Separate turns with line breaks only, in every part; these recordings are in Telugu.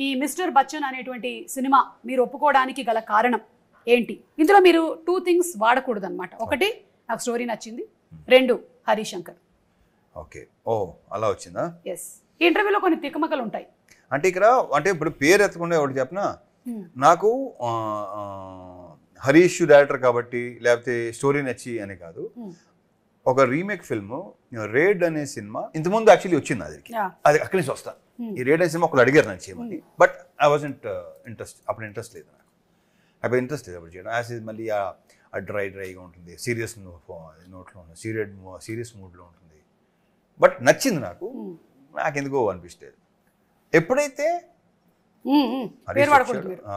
ఈ మిస్టర్ బచ్చన్ అనేటువంటి సినిమా మీరు ఒప్పుకోవడానికి గల కారణం ఏంటి? ఇందులో మీరు 2 థింగ్స్ వాడకూడదు అనమాట. ఒకటి నాకు స్టోరీ నచ్చింది, 2 హరిశంకర్.
ఓకే, ఓ అలా వచ్చిందా?
ఎస్, ఈ ఇంటర్వ్యూలో కొన్ని తికమకలు ఉంటాయి.
అంటే ఇక్కడ అంటే ఇప్పుడు పేరు ఎత్తకుండా ఒకటి చెప్పనా, నాకు హరీష్ డైరెక్టర్ కాబట్టి లేకపోతే స్టోరీ నచ్చి అని కాదు, ఒక రీమేక్ ఫిల్మ్ రేడ్ అనే సినిమా ఇంతకుముందు యాక్చువల్లీ వచ్చింది, అది అక్కడి నుంచి వస్తా. ఈ రేడ్ అనే సినిమా ఒకళ్ళు అడిగారు నాకు చేయమని, బట్ ఐ వాజంట్ ఇంట్రెస్ట్, అప్పుడు ఇంట్రెస్ట్ లేదు నాకు, అప్పుడు ఇంట్రెస్ట్ లేదు అప్పుడు చేయడం. యాజ్ మళ్ళీ ఆ డ్రైగా ఉంటుంది, సీరియస్ నోట్లో ఉంటుంది, సీరియస్ మూడ్లో ఉంటుంది. బట్ నచ్చింది నాకు, నాకెందుకో అనిపిస్తుంది. ఎప్పుడైతే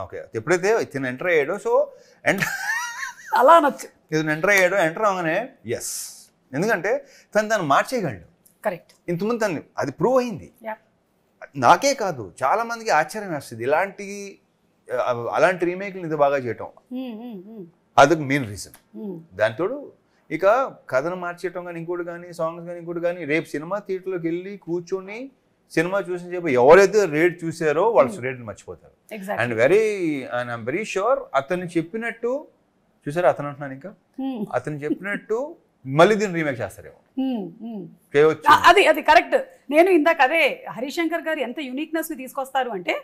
ఓకే ఎప్పుడైతే ఇతను ఎంటర్ అయ్యాడో, సో
అలా నచ్చు
ఇతను ఎంటర్ అవగానే ఎస్, ఎందుకంటే తను మార్చేయగలడు.
కరెక్ట్,
ఇంతకుముందు తను అది ప్రూవ్ అయింది. నాకే కాదు చాలా మందికి ఆశ్చర్యం వేస్తుంది అలాంటి రీమేక్లు ఇంత బాగా చేయటం. అదొక మెయిన్ రీజన్. దాంతోడు ఇక కథను మార్చేయటం కానీ ఇంకోటి కానీ సాంగ్స్ కానీ ఇంకోటి కానీ, రేపు సినిమా థియేటర్లోకి వెళ్ళి కూర్చొని సినిమా చూసిన చెప్పి ఎవరైతే రేట్ చూసారో వాళ్ళు రేట్ని మర్చిపోతారు. అండ్ ఐఎమ్ వెరీ షూర్ అతను చెప్పినట్టు చూసారా, అతను అంటున్నాను ఇంకా అతను చెప్పినట్టు మళ్ళీ దీన్ని రీమేక్ చేస్తారేమో.
అది కరెక్ట్. నేను ఇందాక అదే హరిశంకర్ గారు ఎంత యూనిక్నెస్ ని తీసుకొస్తారు అంటే,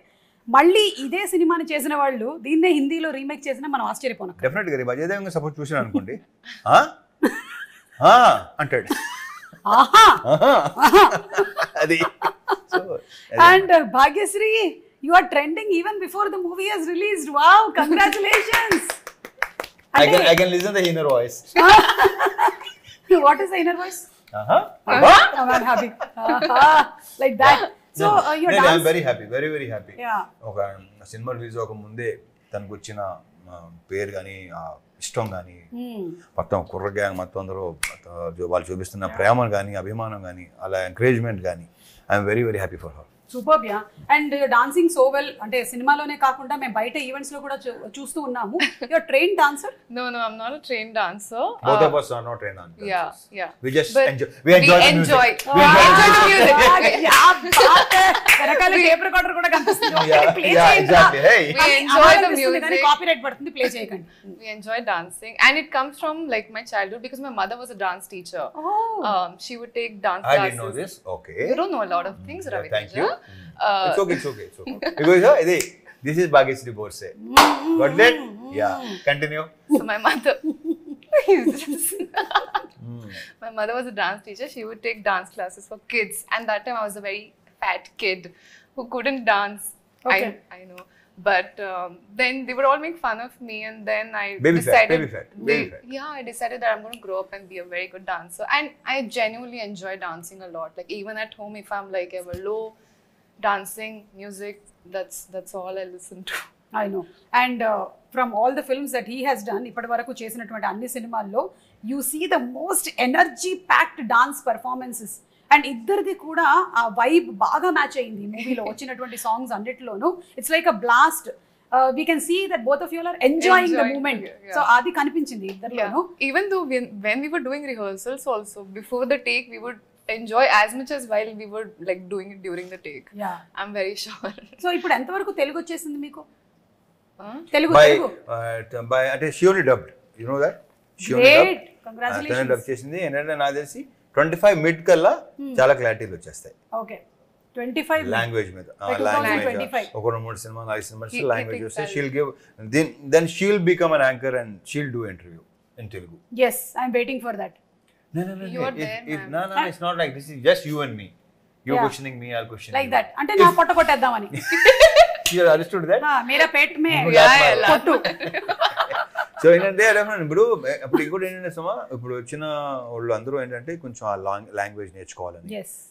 మళ్ళీ ఇదే సినిమాని చేసిన వాళ్ళు దీన్నే హిందీలో రీమేక్ చేసినా మనం ఆశ్చర్యపోను.
డెఫినెట్ గా అజయ్ దేవగన్ సపోజ్ చూసాను అనుకోండి అంటాడు అది.
And Bhagyashree, you are trending even before the movie has released. Wow, congratulations.
I can listen the inner voice.
What is the inner voice? I'm happy. Like that. So your dance.
I'm very happy, very very happy.
Yeah.
ఒక సినిమా రిలీజ్ అవ్వక ముందే తనకు వచ్చిన పేరు కానీ ఇష్టం కానీ మొత్తం కుర్ర గ్యాంగ్ మొత్తం అందరూ వాళ్ళు చూపిస్తున్న ప్రేమ కానీ అభిమానం కానీ అలా ఎంకరేజ్మెంట్ కానీ I'm very very happy for her.
Super yeah. And dancing so well, అంటే సినిమాలోనే కాకుండా మేము బయట ఈవెంట్స్ లో కూడా చూస్తూ ఉన్నాము. Your train dancer?
No, I'm not a trained dancer.
Both of us are not trained dancers.
Yeah.
We just enjoy.
We enjoy the music.
వెనకాల టేప్ రికార్డర్ కూడా కనిపిస్తుంది.
Exactly. Hey.
We enjoy the music.
Copyright పడుతుంది, ప్లే చేయకండి.
We enjoy dancing, and it comes from like my childhood because my mother was a dance teacher. She would take dance classes.
I didn't know this. Okay.
You don't know a lot of things, Ravi.
Thank you. It's okay. Because this is Bhagyashree Borse. Got it? Yeah. Continue.
So my mother my mother was a dance teacher. She would take dance classes for kids, and that time I was a very fat kid who couldn't dance.
Okay.
I know. But then they would all make fun of me, and then I
baby
decided
fat.
Yeah, I decided that I'm going to grow up and be a very good dancer, and I genuinely enjoy dancing a lot. Like even at home, if I'm like ever low, dancing, music, that's all I listen to.
I know. And from all the films that he has done, ఇప్పటి వరకు చేసినటువంటి అన్ని సినిమాల్లో you see the most energy packed dance performances. And ఇద్దరిది కూడా ఆ వైబ్ బాగా మ్యాచ్ అయింది మూవీలో వచ్చినటువంటి సాంగ్స్ అన్నిటిలోనూ. It's like a blast. We can see that both of you are enjoying the moment. So అది కనిపించింది ఇద్దరిలోనూ.
Even though when we were doing rehearsals also, before the take we would enjoy as much as while we were like doing it during the take.
Yeah.
I'm very sure.
So ఇప్పుడు ఎంతవరకు తెలుగు వచ్చేసింది మీకు?
తెలుగు by అంటే she only dubbed, you know that? She only dubbed.
Congratulations.
Dub చేసింది. ఏంటంటే నాకు తెలిసి 25 మిడ్ కల్లా చాలా క్లారిటీలు వచ్చేస్తాయి.
ఓకే, 25
లాంగ్వేజ్ మీద ఒక 3 సినిమా 4 సినిమాస్ లాంగ్వేజ్ వస్తే she'll give then she'll become an anchor and she'll do interview in Telugu.
yes, I'm waiting for that.
No,
it's not like this is just you and me. You're questioning me, I'll question
like
you.
that. అంటే నా పొట్ట కొట్టేద్దామని.
You understood that?
మేరా పేట్ మే కొట్టు.
సో ఏంటంటే ఇప్పుడు ఇంకోటి ఏంటంటే ఇప్పుడు వచ్చిన వాళ్ళు అందరూ ఏంటంటే కొంచెం ఆ లాంగ్వేజ్ నేర్చుకోవాలని,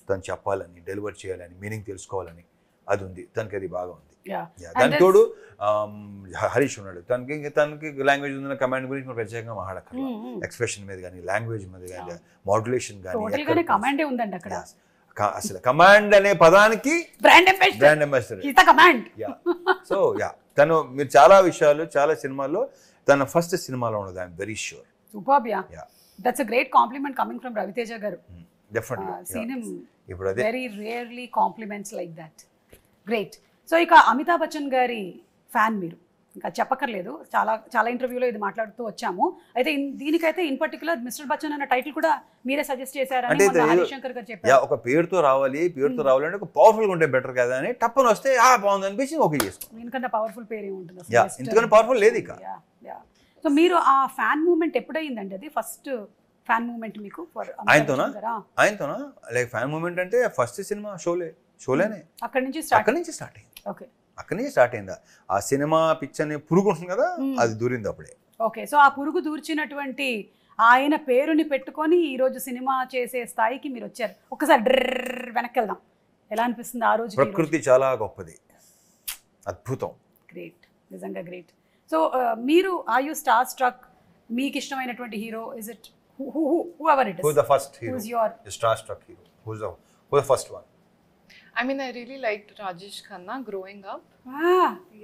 తను చెప్పాలని, డెలివర్ చేయాలని, మీనింగ్ తెలుసుకోవాలని అది ఉంది తనకి, అది బాగా ఉంది. దాని తోడు హరీష్ ఉన్నాడు, తనకి లాంగ్వేజ్ ఉన్న కమాండ్ గురించి మనం ప్రత్యేకంగా మాట్లాడక్కర్లా. ఎక్స్ప్రెషన్ మీద కానీ, లాంగ్వేజ్ మీద కానీ, మాడ్యులేషన్ కానీ,
కమాండే ఉందండి అక్కడ.
అసలు కమాండ్ అనే పదానికి
బ్రాండ్ అంబాసిడర్.
సో తను మీరు చాలా విషయాలు చాలా సినిమాల్లో తన ఫస్ట్ సినిమాలో ఉన్నది. I'm very sure.
Superb. Yeah, that's a great compliment coming from Raviteja గారు.
Definitely.
Seen him very rarely compliments like that. Great. So ఇక అమితాబ్ బచ్చన్ గారి ఫ్యాన్ మీరు, ఇంకా చెప్పక్కర్లేదు, చాలా చాలా ఇంటర్వ్యూలో ఇది మాట్లాడుతూ వచ్చాము. అయితే దీనికైతే ఇన్ పర్టికులర్ మిస్టర్ బచ్చన్ అన్న టైటిల్ కూడా మీరే సజెస్ట్ చేశారని హరిశంకర్ గారు చెప్పారు.
ఒక పేరుతో రావాలి అంటే ఒక పవర్ఫుల్ ఉంటే బెటర్ కదా అని టప్పన వస్తే బాగుంది అనిపించి ఓకే చేసుకో.
ఎందుకంటే పవర్ఫుల్ పేరు ఏముంటుంది,
ఎందుకంటే పవర్ఫుల్ లేదు ఇక.
సో మీరు ఆ ఫ్యాన్ మూమెంట్ ఎప్పుడైందండి, అది ఫస్ట్ ఫ్యాన్ మూమెంట్ మీకు?
ఆయనతోనా లైక్ ఫ్యాన్ మూమెంట్ అంటే ఫస్ట్ సినిమా షోలేనే
అక్కడి నుంచి
స్టార్ట్ అయింది.
ఓకే,
అక్కడి నుంచి స్టార్ట్ అయిందా ఆ సినిమా పిక్చర్ ని పురుగు ఉంటుంది కదా, అది దూరింది అప్పుడే.
ఓకే, సో ఆ పురుగు దూర్చినటువంటి ఆయన పేరుని పెట్టుకొని ఈ రోజు సినిమా చేసే స్థాయికి మీరు వచ్చారు. ఒకసారి వెనక్కి వెళ్దాం, ఎలా అనిపిస్తుంది ఆ రోజు?
ప్రకృతి చాలా గొప్పది, అద్భుతం.
గ్రేట్, నిజంగా గ్రేట్. సో మీరు ఆర్ యు స్టార్ స్ట్రక్? మీకు ఇష్టమైనటువంటి hero, is it whoever it is,
who's the first hero,
who's your
star struck hero, who's the first one?
I mean, I really liked Rajesh Khanna growing up.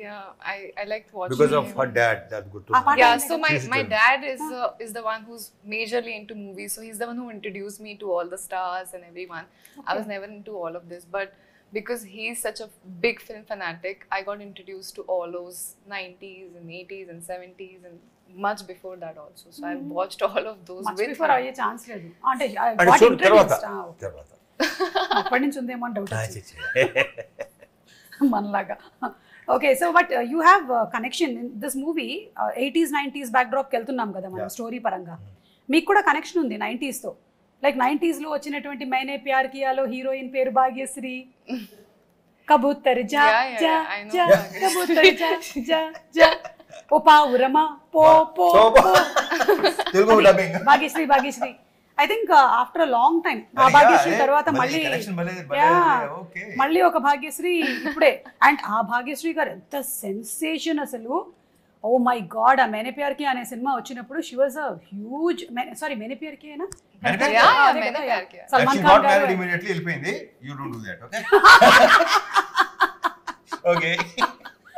Yeah, I liked watching
because of
him.
her dad. That's good to know.
Yeah, so my dad is the one who's majorly into movies, so he's the one who introduced me to all the stars and everyone. Okay. I was never into all of this, but because he's such a big film fanatic, I got introduced to all those 90s and 80s and 70s and much before that also. So I've watched all of those
much
with
before
him.
అయ్యే ఛాన్స్ లేదు అంటే
తర్వాత
అప్పటి నుంచి ఉందేమో అని డౌట్ మనలాగా. Okay, so but you have connection in this movie. 80s 90s బ్యాక్డ్రాప్కి వెళ్తున్నాం కదా మనం స్టోరీ పరంగా, మీకు కూడా కనెక్షన్ ఉంది 90sతో. లైక్ 90sలో వచ్చినటువంటి మైనే ప్యార్ కియాలో హీరోయిన్ పేరు భాగ్యశ్రీ, కబూతర్ జా జా జా కబూతర్ జా జా జా ఓ పావురమా పో పో Bhagyashree. I think after long time ఆ భాగ్యశ్రీ తర్వాత మళ్ళీ ఒక భాగ్యశ్రీ ఇప్పుడే. అండ్ ఆ భాగ్యశ్రీ గారు ఎంత సెన్సేషన్ అసలు. ఓ మై గాడ్, ఆ మేనే ప్యార్ కి అనే సినిమా వచ్చినప్పుడు she was a huge, sorry Maine Pyar కి అయినా సల్మాన్ ఖాన్ గారు
ఇమిడియట్లీ వెళ్ళిపోయింది. You don't do that, okay.